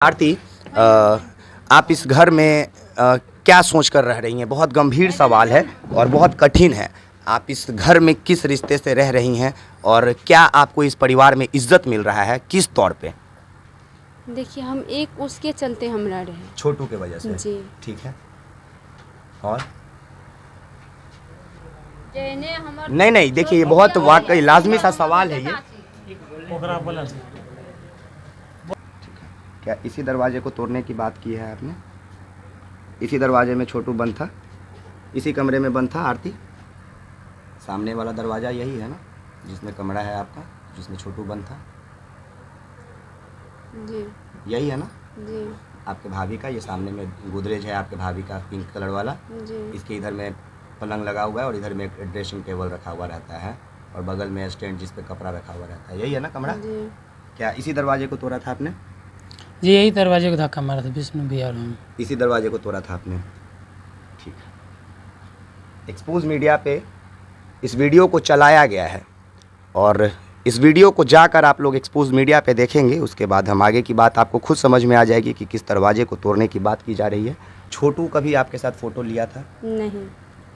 आरती, आप इस घर में क्या सोच कर रह रही हैं? बहुत गंभीर सवाल है और बहुत कठिन है। आप इस घर में किस रिश्ते से रह रही हैं और क्या आपको इस परिवार में इज्जत मिल रहा है, किस तौर पे? देखिए, हम एक उसके चलते हम रह रहे हैं। छोटू के वजह से? जी। ठीक है। और नहीं, देखिए ये बहुत वाकई लाजमी सा सवाल है ये। क्या इसी दरवाजे को तोड़ने की बात की है आपने? इसी दरवाजे में छोटू बंद था, इसी कमरे में बंद था आरती? सामने वाला दरवाज़ा यही है ना, जिसमें कमरा है आपका, जिसमें छोटू बंद था? जी। यही है ना? जी। आपके भाभी का ये सामने में गोदरेज है आपके भाभी का, पिंक कलर वाला। जी। इसके इधर में पलंग लगा हुआ है और इधर में एक ड्रेसिंग टेबल रखा हुआ रहता है और बगल में स्टैंड जिस पे कपड़ा रखा हुआ रहता है। यही है ना कमरा? जी। क्या इसी दरवाजे को तोड़ा था आपने? जी, यही दरवाजे को धक्का मारा था विष्णु बिहार में। इसी दरवाजे को तोड़ा था आपने? ठीक है। एक्सपोज मीडिया पे इस वीडियो को चलाया गया है और इस वीडियो को जाकर आप लोग एक्सपोज मीडिया पे देखेंगे, उसके बाद हम आगे की बात आपको खुद समझ में आ जाएगी कि किस दरवाजे को तोड़ने की बात की जा रही है। छोटू कभी आपके साथ फ़ोटो लिया था? नहीं,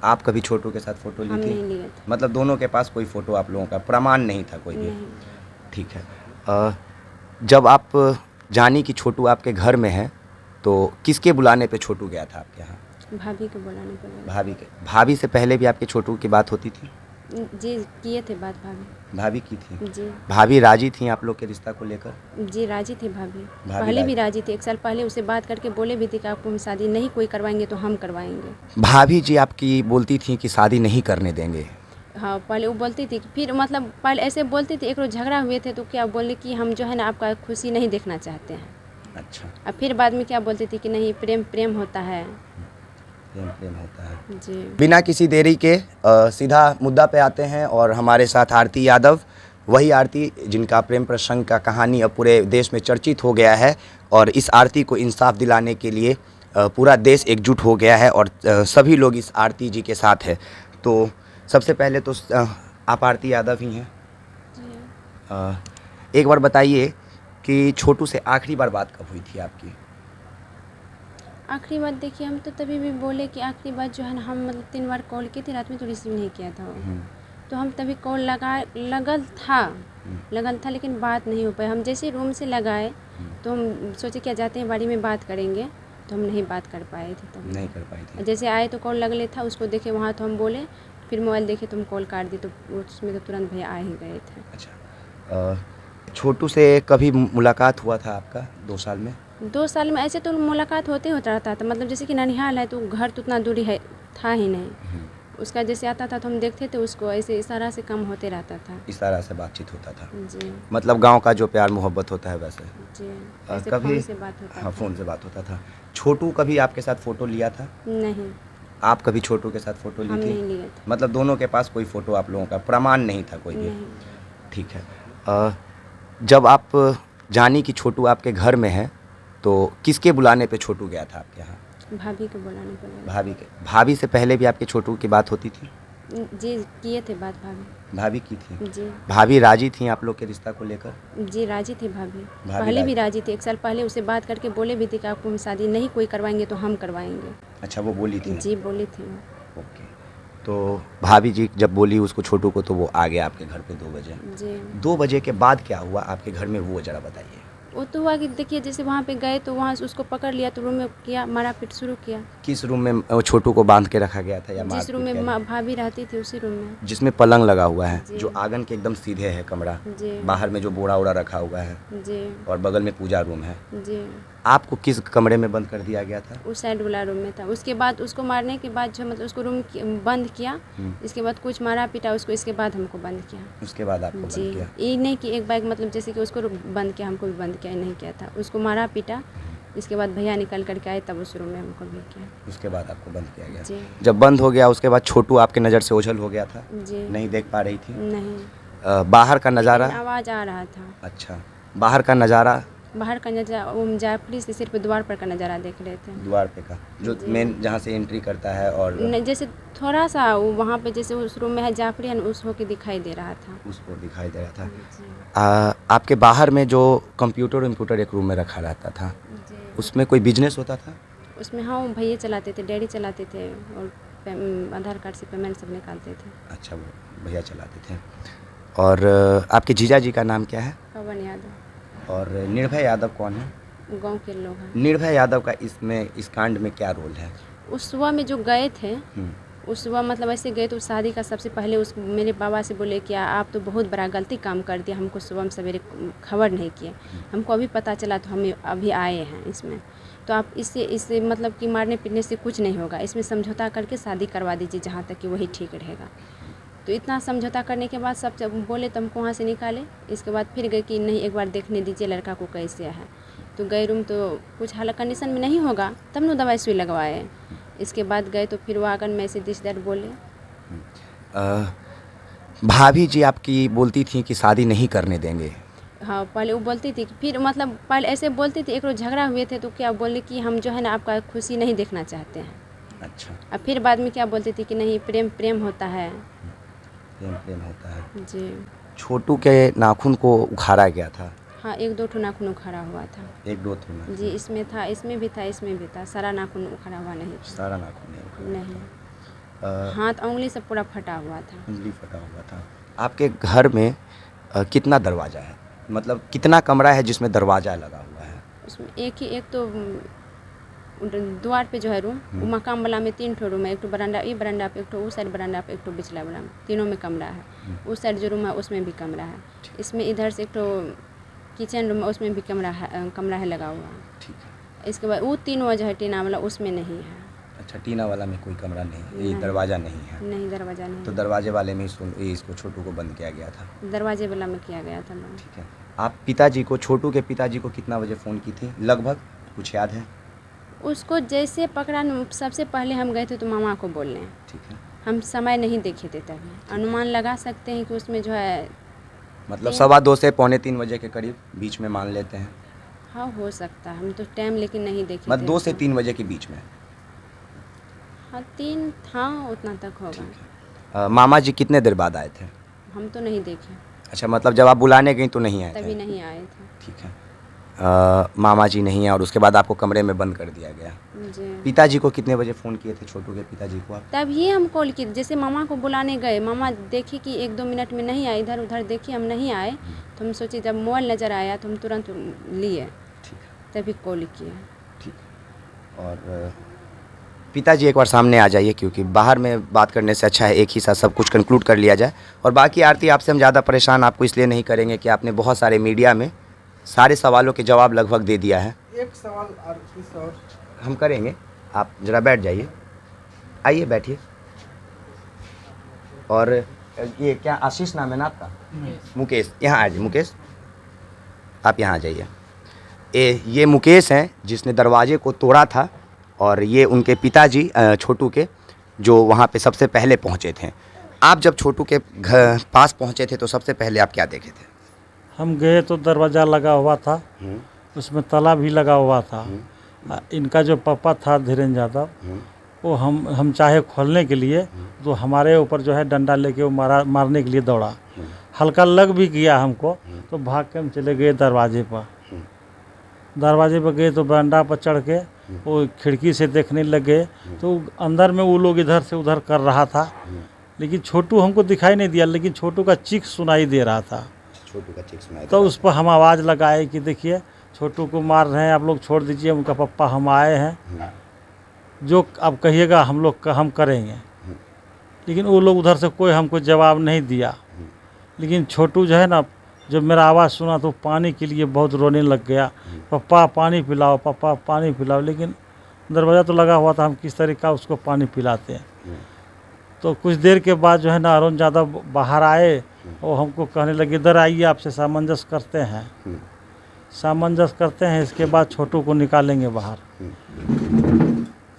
आप कभी छोटू के साथ फ़ोटो ली हम थी? नहीं लिए थे। मतलब दोनों के पास कोई फ़ोटो आप लोगों का प्रमाण नहीं था कोई भी? नहीं। ठीक है। जब आप जानी कि छोटू आपके घर में है तो किसके बुलाने पे छोटू गया था आपके यहाँ? भाभी को बुलाने पर गए। भाभी के? भाभी से पहले भी आपके छोटू की बात होती थी? जी, किए थे बात भाभी। भाभी की थी? जी। भाभी राजी थी आप लोग के रिश्ता को लेकर? जी, राजी थी भाभी। भाभी पहले भी राजी। राजी थी। 1 साल पहले उससे बात करके बोले भी थे कि आपको हम शादी नहीं कोई करवाएंगे तो हम करवाएंगे। भाभी जी आपकी बोलती थी कि शादी नहीं करने देंगे? हाँ, पहले वो बोलती थी, फिर मतलब पहले ऐसे बोलती थी, एक रोज़ झगड़ा हुए थे तो क्या बोले कि हम जो है ना आपका खुशी नहीं देखना चाहते हैं। अच्छा। और फिर बाद में क्या बोलती थी कि नहीं, प्रेम प्रेम होता है। प्रेम प्रेम होता है। जी। बिना किसी देरी के सीधा मुद्दा पे आते हैं और हमारे साथ आरती यादव, वही आरती जिनका प्रेम प्रसंग का कहानी अब पूरे देश में चर्चित हो गया है और इस आरती को इंसाफ दिलाने के लिए पूरा देश एकजुट हो गया है और सभी लोग इस आरती जी के साथ है। तो सबसे पहले तो आप आरती यादव ही हैं। जी। एक बार बताइए कि छोटू से आखिरी बार बात कब हुई थी आपकी? आखिरी बात देखिए, हम तो तभी भी बोले कि आखिरी बात जो है ना, हम मतलब 3 बार कॉल किए थे, रात में तो रिसीव नहीं किया था वो। तो हम तभी कॉल लगल था लेकिन बात नहीं हो पाई। हम जैसे रूम से लगाए तो हम सोचे क्या जाते हैं बाड़ी में बात करेंगे, तो हम नहीं बात कर पाए थे तब। नहीं कर पाई थी? जैसे आए तो कॉल लगले था, उसको देखे वहाँ तो हम बोले, फिर मोबाइल देखे तो हम कॉल काट दी, तो उसमें तो तुरंत भैया आ ही गए थे। अच्छा। छोटू से कभी मुलाकात हुआ था आपका 2 साल में? 2 साल में ऐसे तो मुलाकात होते रहता था, मतलब जैसे कि ननिहाल है तो घर तो उतना दूरी है था ही नहीं। उसका जैसे आता था तो हम देखते थे उसको, ऐसे इशारा से कम होते रहता था। इशारा से बातचीत होता था? जी। मतलब गांव का जो प्यार मोहब्बत होता है वैसे? जी। ऐसे कभी फ़ोन से बात होता हाँ, था। फ़ोन से बात होता था। छोटू कभी आपके साथ फ़ोटो लिया था? नहीं, आप कभी छोटू के साथ फ़ोटो हम ली थी? नहीं लिए थे। मतलब दोनों के पास कोई फ़ोटो आप लोगों का प्रमाण नहीं था कोई भी? नहीं। ठीक है। जब आप जानी कि छोटू आपके घर में है तो किसके बुलाने पे छोटू गया था आपके यहाँ? भाभी को बुलाने पर गए। भाभी के? भाभी से पहले भी आपके छोटू की बात होती थी? जी, किए थे बात भाभी। भाभी की थी? जी। भाभी राजी थी आप लोग के रिश्ता को लेकर? जी, राजी थी भाभी। भाभी पहले भी राजी। राजी थी। 1 साल पहले उससे बात करके बोले भी थे कि आपको हम शादी नहीं कोई करवाएंगे तो हम करवाएंगे। अच्छा, वो बोली थी? जी, बोली थी वो। ओके। तो भाभी जी जब बोली उसको छोटू को तो वो आ गया आपके घर पे 2 बजे? जी। 2 बजे के बाद क्या हुआ आपके घर में, वो ज़रा बताइए। वो तो हुआ कि देखिए, जैसे वहाँ पे गए तो वहाँ से उसको पकड़ लिया, तो रूम में किया, मारा पीट शुरू किया। किस रूम में छोटू को बांध के रखा गया था या जिस मारपीट रूम में किया गया? भाभी रहती थी उसी रूम में। जिसमें पलंग लगा हुआ है, जी। जो आंगन के एकदम सीधे है कमरा, जी। बाहर में जो बोरा ओड़ा रखा हुआ है जी। और बगल में पूजा रूम है। जी। आपको किस कमरे में बंद कर दिया गया था? उस साइड वाला रूम में था। उसके बाद उसको मारने के बाद जो मतलब उसको रूम बंद किया, इसके बाद कुछ मारा पीटा उसको, इसके बाद हमको बंद किया। उसके बाद आपको जी। बंद किया? ये नहीं कि एक बाइक मतलब जैसे कि उसको बंद किया, हमको भी बंद किया, नहीं किया था। उसको मारा पीटा, इसके बाद भैया निकल करके आए तब उस रूम में हमको भी किया। उसके बाद आपको बंद किया गया? जी। जब बंद हो गया उसके बाद छोटू आपके नज़र से ओझल हो गया था? जी। नहीं देख पा रही थी? नहीं। बाहर का नज़ारा? लेकिन आवाज़ आ रहा था। अच्छा, बाहर का नज़ारा बाहर का नज़ारा जाफरी से सिर्फ द्वार पर का नज़ारा देख रहे थे। द्वार पे का जो मेन जहाँ से एंट्री करता है और जैसे थोड़ा सा वहाँ पे जैसे उस रूम में है जाफरी है उस होके दिखाई दे रहा था। उसको दिखाई दे रहा था। जी आपके बाहर में जो कंप्यूटर एक रूम में रखा रहता था, जी उसमें कोई बिजनेस होता था? उसमें हाँ भैया चलाते थे, डैडी चलाते थे और आधार कार्ड से पेमेंट सब निकालते थे। अच्छा, वो भैया चलाते थे। और आपके जीजा जी का नाम क्या है? पवन यादव। और निर्भय यादव कौन है? गांव के लोग हैं। निर्भय यादव का इसमें इस कांड में क्या रोल है? उस सुबह में जो गए थे उस सुबह मतलब ऐसे गए तो शादी का सबसे पहले उस मेरे बाबा से बोले कि आप तो बहुत बड़ा गलती काम कर दिया, हमको सुबह में सवेरे खबर नहीं किए, हमको अभी पता चला तो हम अभी आए हैं इसमें, तो आप इससे मतलब कि मारने पीटने से कुछ नहीं होगा, इसमें समझौता करके शादी करवा दीजिए जहाँ तक कि वही ठीक रहेगा। तो इतना समझौता करने के बाद सब जब बोले तो हमको वहाँ से निकाले। इसके बाद फिर गए कि नहीं एक बार देखने दीजिए लड़का को कैसे है। तो गए रूम तो कुछ हालत कंडीशन में नहीं होगा तब न दवाई सुई लगवाए। इसके बाद गए तो फिर वो आकर मैं से दिशदर बोले। भाभी जी आपकी बोलती थी कि शादी नहीं करने देंगे? हाँ पहले वो बोलती थी, फिर मतलब पहले ऐसे बोलती थी, एक रोज झगड़ा हुए थे तो क्या बोले कि हम जो है ना आपका खुशी नहीं देखना चाहते हैं। अच्छा। और फिर बाद में क्या बोलती थी कि नहीं प्रेम प्रेम होता है। प्रेम होता है। जी छोटू के नाखून को उखाड़ा गया था? हाँ 1-2 नाखून उखाड़ा हुआ था। 1-2 नाखून? जी इसमें था, इसमें भी था, इसमें भी था, सारा नाखून उखाड़ा हुआ नहीं था। सारा नाखून नहीं, हाथ उंगली सब पूरा फटा हुआ था। उंगली फटा हुआ था। आपके घर में कितना दरवाज़ा है, मतलब कितना कमरा है जिसमें दरवाज़ा लगा हुआ है? उसमें एक तो द्वार पे जो है रूम वो मकाम वाला में 3 ठो रूम है, एक तो बरांडा, ये बरांडा पे, एक तो उस साइड बरांडा पे, एक तो बिचला बरांडा, तीनों में कमरा है। उस साइड जो रूम है उसमें भी कमरा है। इसमें इधर से एक तो किचन रूम है उसमें भी कमरा है लगा हुआ। ठीक है। इसके बाद वो 3 जो है टीना वाला उसमें नहीं है। अच्छा, टीना वाला में कोई कमरा नहीं है, ये दरवाज़ा नहीं है? नहीं दरवाज़ा नहीं। तो दरवाजे वाले में इसको छोटू को बंद किया गया था? दरवाजे वाला में किया गया था बंद। ठीक है। आप पिताजी को, छोटू के पिताजी को कितना बजे फ़ोन की थी लगभग, कुछ याद है? उसको जैसे पकड़ा सबसे पहले हम गए थे तो मामा को बोलने। ठीक है। हम समय नहीं देखे थे तभी, अनुमान लगा सकते हैं कि उसमें जो है मतलब 2:15 से 2:45 बजे के करीब बीच में मान लेते हैं। हाँ हो सकता है, हम तो टाइम लेकिन नहीं देखे मतलब थे। 2 से 3 बजे के बीच में? हाँ 3 हाँ उतना तक होगा। मामा जी कितने देर बाद आए थे? हम तो नहीं देखे, अच्छा, मतलब जब आप बुलाने गई तो नहीं आए तभी थे? नहीं आए थे। ठीक है। मामा जी नहीं है और उसके बाद आपको कमरे में बंद कर दिया गया। जी पिताजी को कितने बजे फ़ोन किए थे, छोटू के पिताजी को आप? तभी हम कॉल किए, जैसे मामा को बुलाने गए, मामा देखे कि 1-2 मिनट में नहीं आए, इधर उधर देखे हम नहीं आए, तो हम सोचे जब मोबाइल नज़र आया तो हम तुरंत लिए, ठीक है। तभी कॉल किए। ठीक है। और पिताजी एक बार सामने आ जाइए, क्योंकि बाहर में बात करने से अच्छा है एक ही साथ सब कुछ कंक्लूड कर लिया जाए। और बाकी आरती, आपसे हम ज़्यादा परेशान आपको इसलिए नहीं करेंगे कि आपने बहुत सारे मीडिया में सारे सवालों के जवाब लगभग दे दिया है। एक सवाल और हम करेंगे, आप ज़रा बैठ जाइए, आइए बैठिए। और ये क्या आशीष नाम है ना आपका? मुकेश, यहाँ आ जाइए। मुकेश आप यहाँ आ जाइए। ये मुकेश हैं जिसने दरवाजे को तोड़ा था, और ये उनके पिताजी छोटू के, जो वहाँ पे सबसे पहले पहुँचे थे। आप जब छोटू के घर पास पहुँचे थे तो सबसे पहले आप क्या देखे थे? हम गए तो दरवाज़ा लगा हुआ था, उसमें ताला भी लगा हुआ था। इनका जो पापा था धीरेन्द्र यादव, वो हम चाहे खोलने के लिए तो हमारे ऊपर जो है डंडा लेके वो मारने के लिए दौड़ा। हल्का लग भी गया हमको, तो भाग के हम चले गए दरवाजे पर। दरवाजे पर गए तो बरामदा पर चढ़ के वो खिड़की से देखने लगे, तो अंदर में वो लोग इधर से उधर कर रहा था, लेकिन छोटू हमको दिखाई नहीं दिया, लेकिन छोटू का चीख सुनाई दे रहा था। छोटू का चीख सुनाई तो उस पर हम आवाज़ लगाए कि देखिए छोटू को मार रहे हैं, आप लोग छोड़ दीजिए, उनका पापा हम आए हैं, जो आप कहिएगा हम करेंगे। लेकिन वो लोग उधर से कोई हमको जवाब नहीं दिया। लेकिन छोटू जो है ना, जब मेरा आवाज़ सुना तो पानी के लिए बहुत रोने लग गया, पापा पानी पिलाओ, पापा पानी पिलाओ। लेकिन दरवाज़ा तो लगा हुआ था, हम किस तरीका उसको पानी पिलाते हैं। तो कुछ देर के बाद जो है ना अरुण यादव बाहर आए और हमको कहने लगे इधर आइए, आपसे सामंजस्य करते हैं, सामंजस्य करते हैं, इसके बाद छोटू को निकालेंगे बाहर।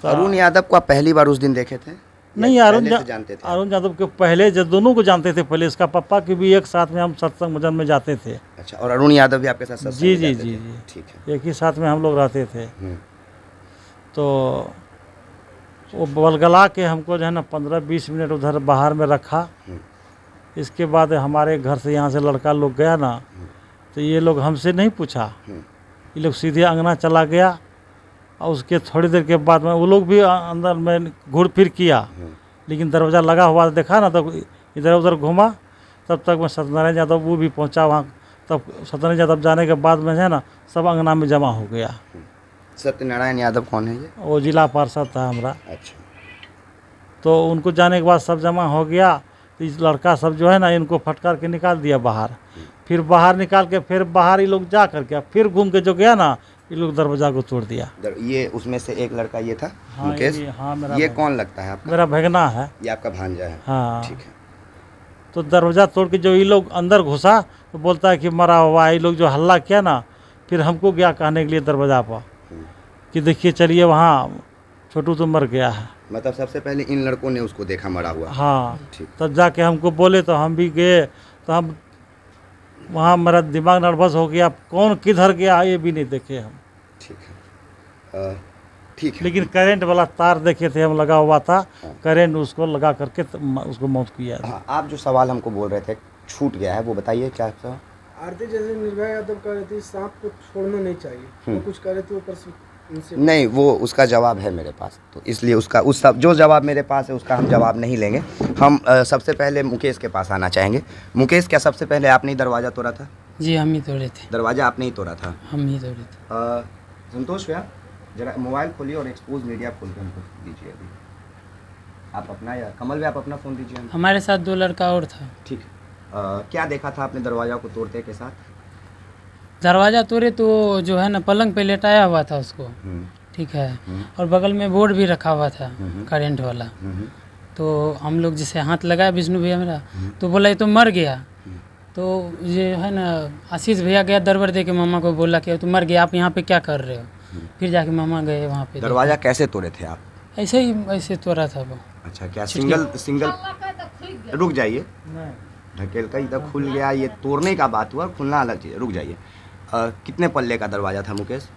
अरुण यादव को आप पहली बार उस दिन देखे थे? नहीं, पहले से जानते थे? अरुण यादव के पहले जब दोनों को जानते थे, पहले इसका पापा की भी एक साथ में हम सत्संग भजन में जाते थे। अच्छा, और अरुण यादव भी आपके साथ सत्संग जी में जी जाते जी थे? जी, ठीक है। एक ही साथ में हम लोग रहते थे। तो वो बलगला के हमको जो है ना 15-20 मिनट उधर बाहर में रखा। इसके बाद हमारे घर से यहाँ से लड़का लोग गया ना, तो ये लोग हमसे नहीं पूछा, ये लोग सीधे अंगना चला गया। और उसके थोड़ी देर के बाद में वो लोग भी अंदर में घूर फिर किया, लेकिन दरवाज़ा लगा हुआ देखा ना, तब इधर उधर घूमा। तब तक मैं सत्यनारायण यादव वो भी पहुंचा वहाँ। तब सत्यनारायण यादव जाने के बाद में है ना सब अंगना में जमा हो गया। सत्यनारायण यादव कौन है ये? वो जिला पार्षद था हमारा। अच्छा। तो उनको जाने के बाद सब जमा हो गया। तो इस लड़का सब जो है ना इनको फटकार के निकाल दिया बाहर। फिर बाहर निकाल के फिर बाहर ये लोग जा कर के फिर घूम के जो गया ना, ये लोग दरवाजा को तोड़ दिया। ये उसमें से एक लड़का ये था, हाँ, मुकेश? हाँ, ये कौन लगता है आपका? मेरा भगना है। ये आपका भांजा है? हाँ। ठीक है। तो दरवाज़ा तोड़ के जो ये लोग अंदर घुसा तो बोलता है कि मरा हुआ। ये लोग जो हल्ला किया ना, फिर हमको गया कहने के लिए दरवाज़ा पर कि देखिए चलिए वहाँ छोटू तो मर गया है। मतलब सबसे पहले इन लड़कों ने उसको देखा मरा हुआ? हाँ। ठीक। तब जाके हमको बोले तो हम भी गए। तो हम वहाँ मेरा दिमाग नर्वस हो गया, कौन किधर गया ये भी नहीं देखे हम। ठीक है। ठीक है। लेकिन करंट वाला तार देखे थे हम, लगा हुआ था करंट, उसको लगा करके उसको मौत किया। हाँ, आप जो सवाल हमको बोल रहे थे छूट गया है, वो बताइए क्या था? आरती जैसे निर्भया यादव कह रही थी सांप को छोड़ना नहीं चाहिए, वो कुछ कह रहे थे ऊपर से उनसे। नहीं, वो उसका जवाब है मेरे पास, तो इसलिए उसका उस सब जो जवाब मेरे पास है उसका हम जवाब नहीं लेंगे। हम सबसे पहले मुकेश के पास आना चाहेंगे। मुकेश, क्या सबसे पहले आपने ही दरवाज़ा तोड़ा था? जी हम ही तोड़े थे, दरवाज़ा आपने ही तोड़ा था? हम ही तोड़े थे। संतोष भैया, जरा मोबाइल खोलिए और एक्सपोज मीडिया खोल के हमको दीजिए अभी। आप अपना, या कमल भैया आप अपना फ़ोन दीजिए हमको। हमारे साथ 2 लड़का और था। ठीक है। क्या देखा था आपने दरवाज़ा को तोड़ते के साथ? दरवाज़ा तोड़े तो जो है ना पलंग पे लेटाया हुआ था उसको, ठीक है, और बगल में बोर्ड भी रखा हुआ था करंट वाला। तो हम लोग जैसे हाथ लगाया विष्णु भैया मेरा, तो बोला ये तो मर गया। तो ये है ना आशीष भैया गया दरबार दे के मामा को बोला कि तो मर गया, आप यहाँ पे क्या कर रहे हो? फिर जाके मामा गए वहाँ पे। दरवाज़ा कैसे तोड़े थे आप? ऐसे ही ऐसे तोड़ा था वो। अच्छा, क्या सिंगल? रुक जाइए, ढकेल का इधर खुल गया, ये तोड़ने का बात हुआ, खुलना अलग चीज़ है। रुक जाइए। कितने पल्ले का दरवाज़ा था मुकेश?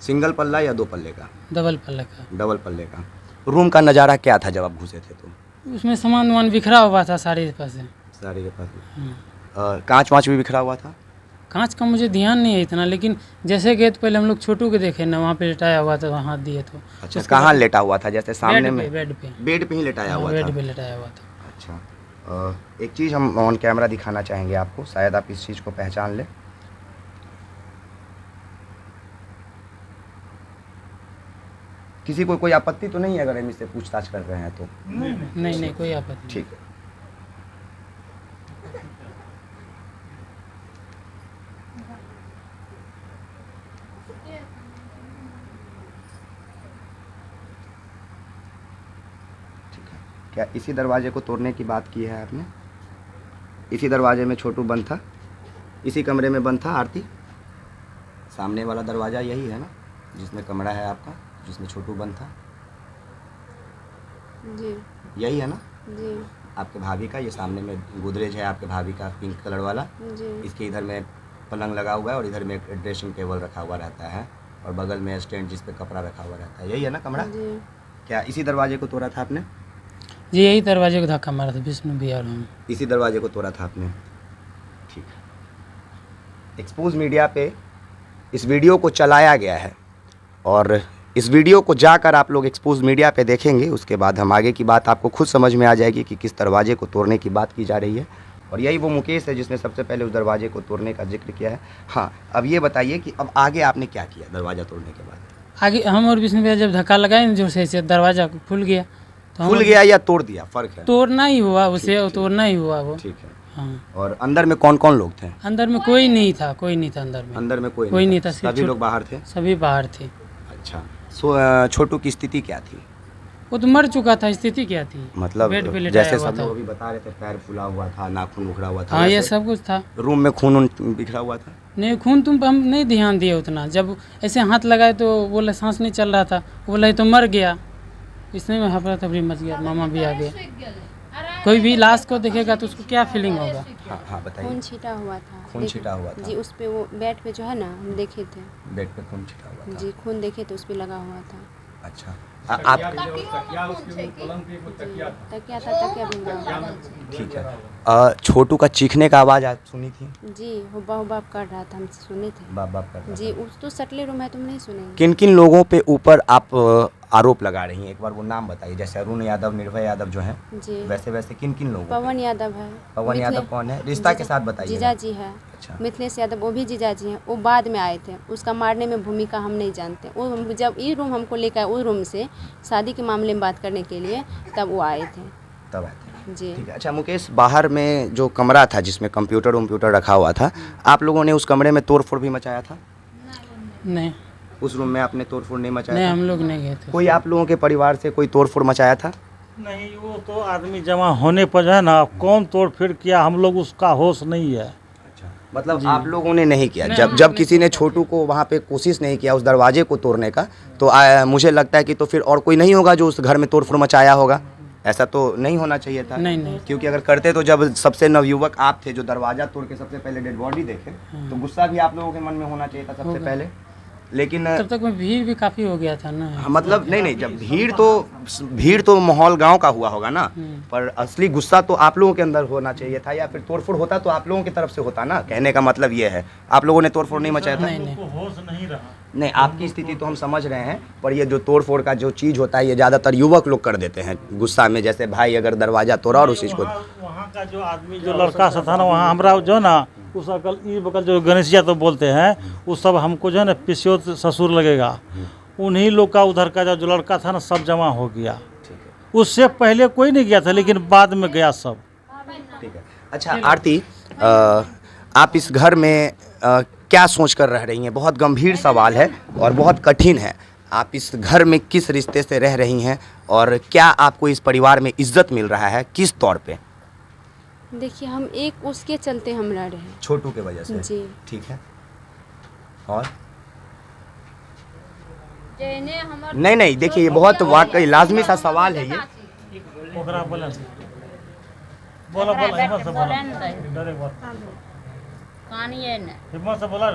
सिंगल पल्ला या 2 पल्ले का? डबल पल्ला का। डबल पल्ले का। रूम का नज़ारा क्या था जब आप घुसे थे तो? उसमें सामान वामान बिखरा हुआ था सारे पास। सारे के पास कांच वाँच भी बिखरा हुआ था? कांच का मुझे ध्यान नहीं है इतना, लेकिन जैसे गए तो पहले हम लोग छोटू के देखे ना, वहाँ पे लेटाया हुआ था, वहाँ हाथ दिए तो। अच्छा, कहाँ लेटा हुआ था? जैसे सामने में? बेड पे। बेड पे ही लेटाया हुआ था? बेड पे लेटाया हुआ था। अच्छा। एक चीज़ हम ऑन कैमरा दिखाना चाहेंगे आपको, शायद आप इस चीज़ को पहचान लें। किसी को कोई आपत्ति तो नहीं है अगर हम इससे पूछताछ कर रहे हैं तो? नहीं कोई आपत्ति नहीं। ठीक है। क्या इसी दरवाजे को तोड़ने की बात की है आपने? इसी दरवाजे में छोटू बंद था, इसी कमरे में बंद था आरती? सामने वाला दरवाज़ा यही है ना जिसमें कमरा है आपका, जिसमें छोटू बंद था? जी यही है ना? जी आपके भाभी का ये सामने में गोदरेज है आपके भाभी का, पिंक कलर वाला। जी इसके इधर में पलंग लगा हुआ है और इधर में एक ड्रेसिंग टेबल रखा हुआ रहता है और बगल में स्टैंड जिस पे कपड़ा रखा हुआ रहता है। यही है ना कमरा? जी। क्या इसी दरवाजे को तोड़ा था आपने? जी यही दरवाजे को धक्का मारा था विष्णु भैया और हम। इसी दरवाजे को तोड़ा था आपने? ठीक है। एक्सपोज मीडिया पे इस वीडियो को चलाया गया है और इस वीडियो को जाकर आप लोग एक्सपोज मीडिया पे देखेंगे, उसके बाद हम आगे की बात आपको खुद समझ में आ जाएगी कि किस दरवाजे को तोड़ने की बात की जा रही है। और यही वो मुकेश है जिसने सबसे पहले उस दरवाजे को तोड़ने का जिक्र किया है। हाँ, अब ये बताइए कि अब आगे आपने क्या किया दरवाज़ा तोड़ने के बाद? आगे हम और विष्णु भैया जब धक्का लगाए ना जोर से दरवाजा खुल गया। तो खुल गया या तोड़ दिया, फ़र्क है? तोड़ना ही हुआ उसे, तोड़ना ही हुआ वो। ठीक है। हाँ। और अंदर में कौन कौन लोग थे? अंदर में कोई नहीं था, कोई नहीं था अंदर में। अंदर में कोई नहीं था, सिर्फ सभी लोग बाहर थे? सभी बाहर थे। अच्छा। छोटू की स्थिति क्या थी? वो तो मर चुका था, स्थिति क्या थी? मतलब बेड पे लेटाया जैसे हुआ सब था। लोग अभी बता रहे थे, पैर फूला हुआ था, नाखून उखड़ा हुआ था। हाँ ये वैसे सब कुछ था। रूम में खून बिखरा हुआ था? नहीं खून तुम हम नहीं ध्यान दिए उतना, जब ऐसे हाथ लगाए तो बोला सांस नहीं चल रहा था, बोला ये तो मर गया। इसने में हफरा तफरी मच गया, मामा भी आ गया। कोई भी लाश को देखेगा तो उसको क्या फीलिंग होगा? हाँ हाँ बताइए। खून छीटा हुआ था। खून छीटा हुआ था। जी, उस पे वो बेड पे जो है ना, हम देखे थे। बेड पे खून छिटा हुआ था। जी, खून देखे तो उस पे लगा हुआ था। अच्छा आप तकिया था, तकिया भी लगा हुआ था। ठीक है। छोटू का चीखने का आवाज़ आप सुनी थी? जी, हुब्बा हुब्बा कर रहा था, हम सुने थे। बाप बाप कर जी, उस तो सटले रूम है, तुम नहीं सुनेंगे। किन किन लोगों पे ऊपर आप आरोप लगा रही हैं? एक बार वो नाम बताइए। जैसे अरुण यादव, निर्भय यादव जो हैं, जी, वैसे वैसे किन किन लोगों पे? पवन यादव है। पवन यादव कौन है? रिश्ता के साथ बताइए। जीजा जी है। अच्छा। मिथिलेश यादव वो भी जीजा जी हैं। वो बाद में आए थे, उसका मारने में भूमिका हम नहीं जानते। वो जब ये रूम हमको लेकर आए, उस रूम से शादी के मामले में बात करने के लिए, तब वो आए थे। तब आए थे। जी, ठीक है। अच्छा मुकेश, बाहर में जो कमरा था जिसमें कंप्यूटर रखा हुआ था, आप लोगों ने उस कमरे में तोड़ फोड़ भी मचाया था? नहीं उस रूम में आपने तोड़ फोड़ नहीं मचाया नहीं, था? हम लोग नहीं गए थे। कोई आप लोगों के परिवार से कोई तोड़ फोड़ मचाया था? नहीं, वो तो आदमी जमा होने पर जो है ना, कौन तोड़ फिर किया, हम लोग उसका होश नहीं है। मतलब आप लोगों ने नहीं किया? नहीं, जब हम जब लोग किसी ने छोटू को वहाँ पे कोशिश नहीं किया उस दरवाजे को तोड़ने का, तो मुझे लगता है कि तो फिर और कोई नहीं होगा जो उस घर में तोड़ फोड़ मचाया होगा। ऐसा तो नहीं होना चाहिए था। नहीं। क्योंकि अगर करते तो जब सबसे नवयुवक आप थे जो दरवाजा तोड़ के सबसे पहले डेड बॉडी देखे, तो गुस्सा भी आप लोगों के मन में होना चाहिए था सबसे पहले। लेकिन तब तक में भीड़ भी काफ़ी हो गया था ना। मतलब नहीं, जब भीड़ तो माहौल गांव का हुआ होगा ना, पर असली गुस्सा तो आप लोगों के अंदर होना चाहिए था, या फिर तोड़फोड़ होता तो आप लोगों की तरफ से होता ना। कहने का मतलब ये है, आप लोगों ने तोड़फोड़ नहीं मचाया था? नहीं। होश नहीं रहा। नहीं, आपकी स्थिति तो हम समझ रहे हैं, पर ये जो तोड़फोड़ का जो चीज़ होता है ये ज़्यादातर युवक लोग कर देते हैं गुस्सा में। जैसे भाई अगर दरवाजा तोड़ा और उस चीज़ को, वहाँ का जो आदमी जो लड़का सा था ना, वहाँ हमारा जो ना, उस अकल ई बकल जो गणेशिया तो बोलते हैं, वो सब हमको जो है ना पिसियोत ससुर लगेगा। उन्हीं लोग का उधर का जो लड़का था ना, सब जमा हो गया। उससे पहले कोई नहीं गया था, लेकिन बाद में गया सब। ठीक है। अच्छा आरती, आप इस घर में क्या सोच कर रह रही हैं? बहुत गंभीर सवाल है और बहुत कठिन है। आप इस घर में किस रिश्ते से रह रही हैं और क्या आपको इस परिवार में इज्जत मिल रहा है, किस तौर पे? देखिए, हम एक उसके चलते हम रह रहे हैं। छोटू के वजह से? जी। ठीक है। और नहीं, देखिए ये बहुत वाकई लाजमी सा सवाल है ये। ओकरा बोला बोला हिम्मत से बोला, डरे मत, हिम्मत से बोला,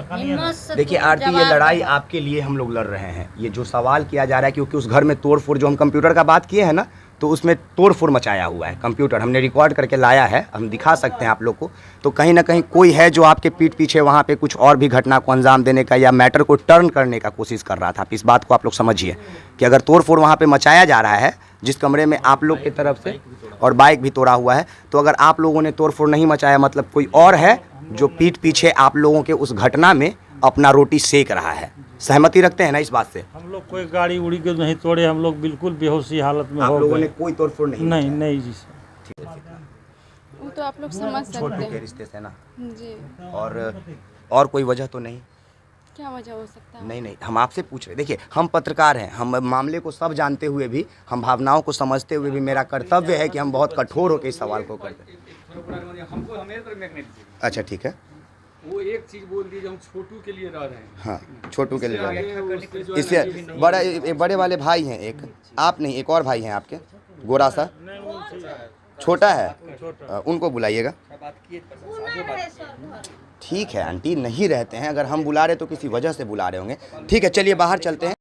देखिए आरती, ये लड़ाई आपके लिए हम लोग लड़ रहे हैं। ये जो सवाल किया जा रहा है, क्योंकि उस घर में तोड़फोड़, जो हम कंप्यूटर का बात किए हैं ना, तो उसमें तोड़फोड़ मचाया हुआ है। कंप्यूटर हमने रिकॉर्ड करके लाया है, हम दिखा सकते हैं आप लोग को। तो कहीं ना कहीं कोई है जो आपके पीठ पीछे वहाँ पे कुछ और भी घटना को अंजाम देने का या मैटर को टर्न करने का कोशिश कर रहा था। आप इस बात को आप लोग समझिए कि अगर तोड़फोड़ वहाँ पे मचाया जा रहा है जिस कमरे में आप लोग की तरफ से, और बाइक भी तोड़ा हुआ है, तो अगर आप लोगों ने तोड़फोड़ नहीं मचाया, मतलब कोई और है जो पीठ पीछे आप लोगों के उस घटना में अपना रोटी सेक रहा है। सहमति रखते हैं ना इस बात से? हम लोग कोई गाड़ी उड़ी के नहीं तोड़े, हम लोग बिल्कुल बेहोशी हालत में आप हो लोगों ने गए। कोई तोड़फोड़ नहीं? नहीं जी सर। वो तो आप लोग समझ छोटू सकते के हैं। रिश्ते से ना? जी, और कोई वजह तो नहीं? क्या वजह हो सकता है? नहीं, हम आपसे पूछ रहे। देखिए हम पत्रकार हैं, हम मामले को सब जानते हुए भी, हम भावनाओं को समझते हुए भी, मेरा कर्तव्य है कि हम बहुत कठोर होकर इस सवाल को करते हैं। हमको हमें तो मैं नहीं दीजिए। अच्छा ठीक है। वो एक चीज बोल दी जो हम छोटू के लिए रह रहे हैं। हाँ, छोटू के लिए आगे उससे जो है इससे ना, बड़ा एक बड़े वाले भाई हैं, एक आप नहीं, एक और भाई हैं आपके, गोरा सा छोटा है, उनको बुलाइएगा। ठीक है आंटी, नहीं रहते हैं, अगर हम बुला रहे तो किसी वजह से बुला रहे होंगे। ठीक है, चलिए बाहर चलते हैं।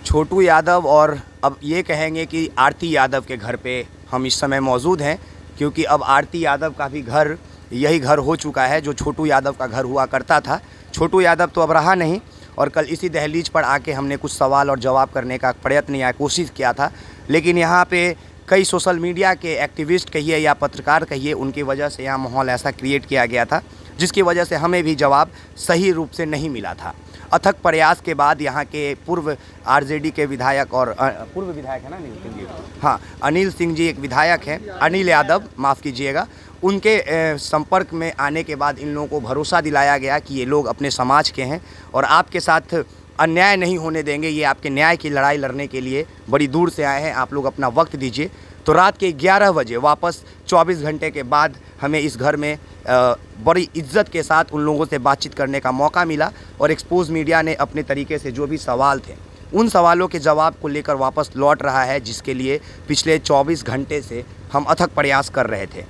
छोटू यादव और अब ये कहेंगे कि आरती यादव के घर पे हम इस समय मौजूद हैं, क्योंकि अब आरती यादव का भी घर यही घर हो चुका है जो छोटू यादव का घर हुआ करता था। छोटू यादव तो अब रहा नहीं, और कल इसी दहलीज पर आके हमने कुछ सवाल और जवाब करने का प्रयत्न या कोशिश किया था, लेकिन यहाँ पे कई सोशल मीडिया के एक्टिविस्ट कहिए या पत्रकार कहिए, उनकी वजह से यहाँ माहौल ऐसा क्रिएट किया गया था जिसकी वजह से हमें भी जवाब सही रूप से नहीं मिला था। अथक प्रयास के बाद यहाँ के पूर्व आरजेडी के विधायक और पूर्व विधायक है ना अनिल सिंह जी, हाँ अनिल सिंह जी एक विधायक हैं, अनिल यादव माफ़ कीजिएगा, उनके संपर्क में आने के बाद इन लोगों को भरोसा दिलाया गया कि ये लोग अपने समाज के हैं और आपके साथ अन्याय नहीं होने देंगे। ये आपके न्याय की लड़ाई लड़ने के लिए बड़ी दूर से आए हैं, आप लोग अपना वक्त दीजिए। तो रात के 11 बजे वापस 24 घंटे के बाद हमें इस घर में बड़ी इज्जत के साथ उन लोगों से बातचीत करने का मौका मिला, और एक्सपोज मीडिया ने अपने तरीके से जो भी सवाल थे उन सवालों के जवाब को लेकर वापस लौट रहा है, जिसके लिए पिछले 24 घंटे से हम अथक प्रयास कर रहे थे।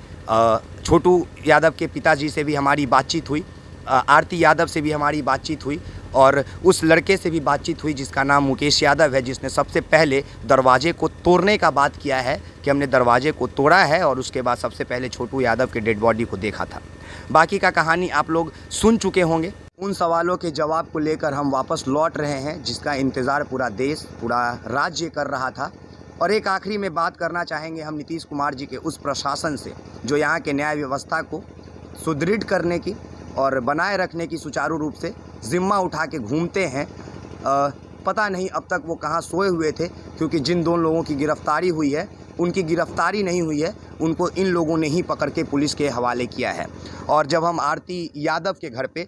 छोटू यादव के पिताजी से भी हमारी बातचीत हुई, आरती यादव से भी हमारी बातचीत हुई और उस लड़के से भी बातचीत हुई जिसका नाम मुकेश यादव है, जिसने सबसे पहले दरवाजे को तोड़ने का बात किया है कि हमने दरवाजे को तोड़ा है और उसके बाद सबसे पहले छोटू यादव के डेड बॉडी को देखा था। बाकी का कहानी आप लोग सुन चुके होंगे। उन सवालों के जवाब को लेकर हम वापस लौट रहे हैं, जिसका इंतज़ार पूरा देश, पूरा राज्य कर रहा था। और एक आखिरी में बात करना चाहेंगे हम नीतीश कुमार जी के उस प्रशासन से जो यहाँ के न्याय व्यवस्था को सुदृढ़ करने की और बनाए रखने की सुचारू रूप से जिम्मा उठा के घूमते हैं। पता नहीं अब तक वो कहाँ सोए हुए थे, क्योंकि जिन दोनों लोगों की गिरफ्तारी हुई है उनकी गिरफ्तारी नहीं हुई है, उनको इन लोगों ने ही पकड़ के पुलिस के हवाले किया है। और जब हम आरती यादव के घर पे,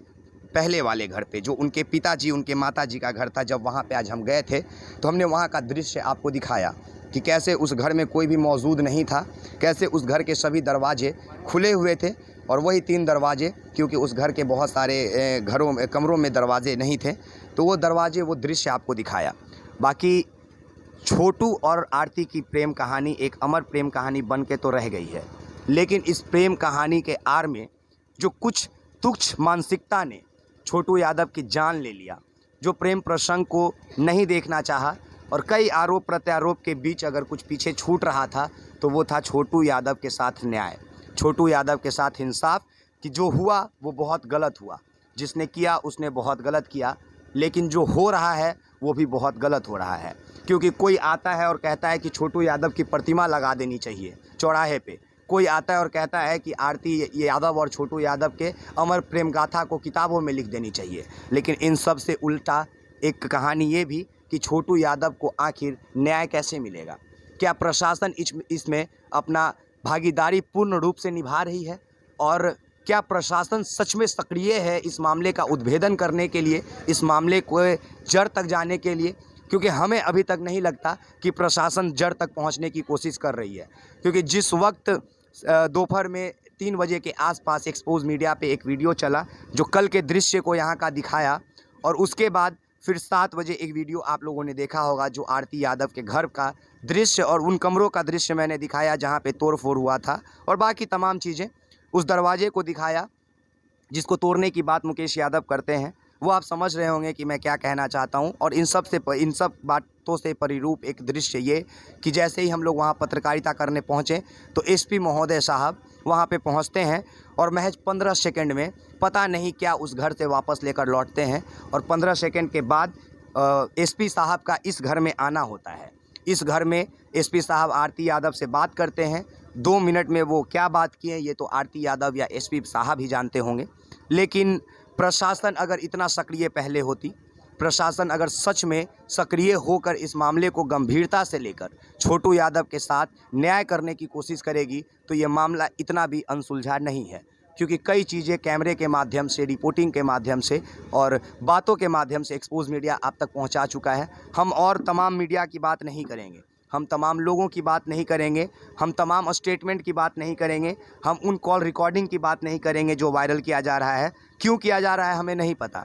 पहले वाले घर पे, जो उनके पिताजी उनके माताजी का घर था, जब वहाँ पे आज हम गए थे तो हमने वहाँ का दृश्य आपको दिखाया कि कैसे उस घर में कोई भी मौजूद नहीं था, कैसे उस घर के सभी दरवाजे खुले हुए थे और वही 3 दरवाजे, क्योंकि उस घर के बहुत सारे कमरों में दरवाजे नहीं थे, तो वो दरवाजे, वो दृश्य आपको दिखाया। बाकी छोटू और आरती की प्रेम कहानी एक अमर प्रेम कहानी बन के तो रह गई है, लेकिन इस प्रेम कहानी के आड़ में जो कुछ तुच्छ मानसिकता ने छोटू यादव की जान ले लिया, जो प्रेम प्रसंग को नहीं देखना चाहा और कई आरोप प्रत्यारोप के बीच अगर कुछ पीछे छूट रहा था तो वो था छोटू यादव के साथ न्याय, छोटू यादव के साथ इंसाफ, कि जो हुआ वो बहुत गलत हुआ, जिसने किया उसने बहुत गलत किया, लेकिन जो हो रहा है वो भी बहुत गलत हो रहा है। क्योंकि कोई आता है और कहता है कि छोटू यादव की प्रतिमा लगा देनी चाहिए चौराहे पे, कोई आता है और कहता है कि आरती यादव और छोटू यादव के अमर प्रेम गाथा को किताबों में लिख देनी चाहिए, लेकिन इन सब से उल्टा एक कहानी ये भी कि छोटू यादव को आखिर न्याय कैसे मिलेगा। क्या प्रशासन इसमें अपना भागीदारी पूर्ण रूप से निभा रही है और क्या प्रशासन सच में सक्रिय है इस मामले का उद्भेदन करने के लिए, इस मामले को जड़ तक जाने के लिए? क्योंकि हमें अभी तक नहीं लगता कि प्रशासन जड़ तक पहुंचने की कोशिश कर रही है, क्योंकि जिस वक्त दोपहर में 3 बजे के आसपास एक्सपोज मीडिया पे एक वीडियो चला जो कल के दृश्य को यहाँ का दिखाया, और उसके बाद फिर 7 बजे एक वीडियो आप लोगों ने देखा होगा जो आरती यादव के घर का दृश्य और उन कमरों का दृश्य मैंने दिखाया जहाँ पे तोड़फोड़ हुआ था, और बाकी तमाम चीज़ें, उस दरवाजे को दिखाया जिसको तोड़ने की बात मुकेश यादव करते हैं। वो आप समझ रहे होंगे कि मैं क्या कहना चाहता हूं। और इन सब बातों से परिरूप एक दृश्य ये कि जैसे ही हम लोग वहां पत्रकारिता करने पहुंचे तो एसपी महोदय साहब वहां पे पहुंचते हैं और महज 15 सेकंड में पता नहीं क्या उस घर से वापस लेकर लौटते हैं, और 15 सेकंड के बाद एसपी साहब का इस घर में आना होता है। इस घर में एसपी साहब आरती यादव से बात करते हैं। 2 मिनट में वो क्या बात किए ये तो आरती यादव या एसपी साहब ही जानते होंगे, लेकिन प्रशासन अगर इतना सक्रिय पहले होती, प्रशासन अगर सच में सक्रिय होकर इस मामले को गंभीरता से लेकर छोटू यादव के साथ न्याय करने की कोशिश करेगी तो ये मामला इतना भी अनसुलझा नहीं है, क्योंकि कई चीज़ें कैमरे के माध्यम से, रिपोर्टिंग के माध्यम से और बातों के माध्यम से एक्सपोज मीडिया आप तक पहुंचा चुका है। हम और तमाम मीडिया की बात नहीं करेंगे, हम तमाम लोगों की बात नहीं करेंगे, हम तमाम स्टेटमेंट की बात नहीं करेंगे, हम उन कॉल रिकॉर्डिंग की बात नहीं करेंगे जो वायरल किया जा रहा है। क्यों किया जा रहा है हमें नहीं पता,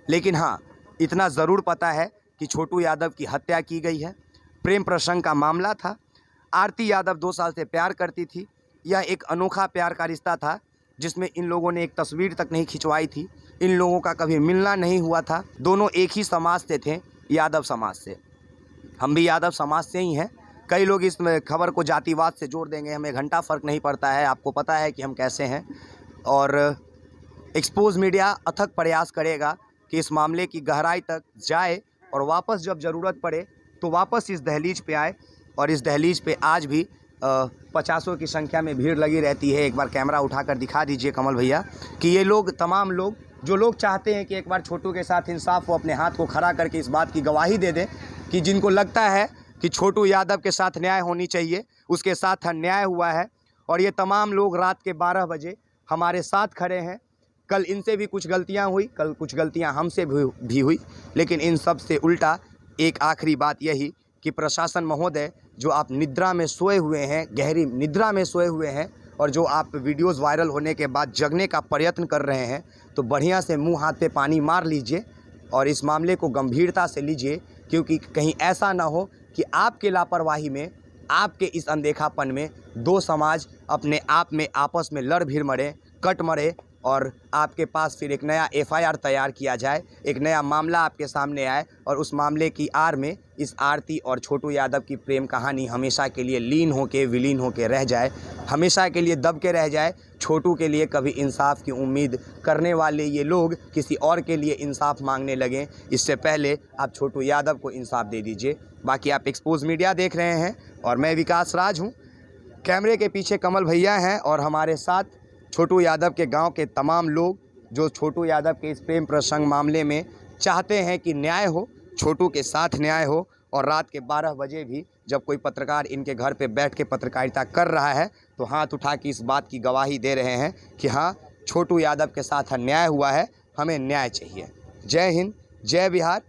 लेकिन हाँ इतना ज़रूर पता है कि छोटू यादव की हत्या की गई है। प्रेम प्रसंग का मामला था। आरती यादव 2 साल से प्यार करती थी। यह एक अनोखा प्यार का रिश्ता था जिसमें इन लोगों ने एक तस्वीर तक नहीं खिंचवाई थी, इन लोगों का कभी मिलना नहीं हुआ था। दोनों एक ही समाज से थे, यादव समाज से। हम भी यादव समाज से ही हैं। कई लोग इस खबर को जातिवाद से जोड़ देंगे, हमें घंटा फ़र्क नहीं पड़ता है, आपको पता है कि हम कैसे हैं। और एक्सपोज मीडिया अथक प्रयास करेगा कि इस मामले की गहराई तक जाए और वापस जब ज़रूरत पड़े तो वापस इस दहलीज पे आए। और इस दहलीज पे आज भी 50 की संख्या में भीड़ लगी रहती है। एक बार कैमरा उठाकर दिखा दीजिए कमल भैया कि ये लोग, तमाम लोग जो लोग चाहते हैं कि एक बार छोटू के साथ इंसाफ हो, अपने हाथ को खड़ा करके इस बात की गवाही दे दें कि जिनको लगता है कि छोटू यादव के साथ न्याय होनी चाहिए, उसके साथ अन्याय हुआ है। और ये तमाम लोग रात के 12 बजे हमारे साथ खड़े हैं। कल इनसे भी कुछ गलतियां हुई, कल कुछ गलतियां हमसे भी हुई, लेकिन इन सब से उल्टा एक आखिरी बात यही कि प्रशासन महोदय, जो आप निद्रा में सोए हुए हैं, गहरी निद्रा में सोए हुए हैं, और जो आप वीडियोस वायरल होने के बाद जगने का प्रयत्न कर रहे हैं, तो बढ़िया से मुंह हाथ पे पानी मार लीजिए और इस मामले को गंभीरता से लीजिए, क्योंकि कहीं ऐसा ना हो कि आपके लापरवाही में, आपके इस अनदेखापन में दो समाज अपने आप में आपस में लड़ भिड़ मरे, कट मरे और आपके पास फिर एक नया एफआईआर तैयार किया जाए, एक नया मामला आपके सामने आए और उस मामले की आड़ में इस आरती और छोटू यादव की प्रेम कहानी हमेशा के लिए लीन होके विलीन होके रह जाए, हमेशा के लिए दब के रह जाए। छोटू के लिए कभी इंसाफ की उम्मीद करने वाले ये लोग किसी और के लिए इंसाफ मांगने लगें, इससे पहले आप छोटू यादव को इंसाफ दे दीजिए। बाकी आप एक्सपोज मीडिया देख रहे हैं और मैं विकास राज हूँ। कैमरे के पीछे कमल भैया हैं और हमारे साथ छोटू यादव के गांव के तमाम लोग जो छोटू यादव के इस प्रेम प्रसंग मामले में चाहते हैं कि न्याय हो, छोटू के साथ न्याय हो। और रात के 12 बजे भी जब कोई पत्रकार इनके घर पे बैठ के पत्रकारिता कर रहा है तो हाथ उठा के इस बात की गवाही दे रहे हैं कि हाँ, छोटू यादव के साथ अन्याय हुआ है, हमें न्याय चाहिए। जय हिंद, जय बिहार,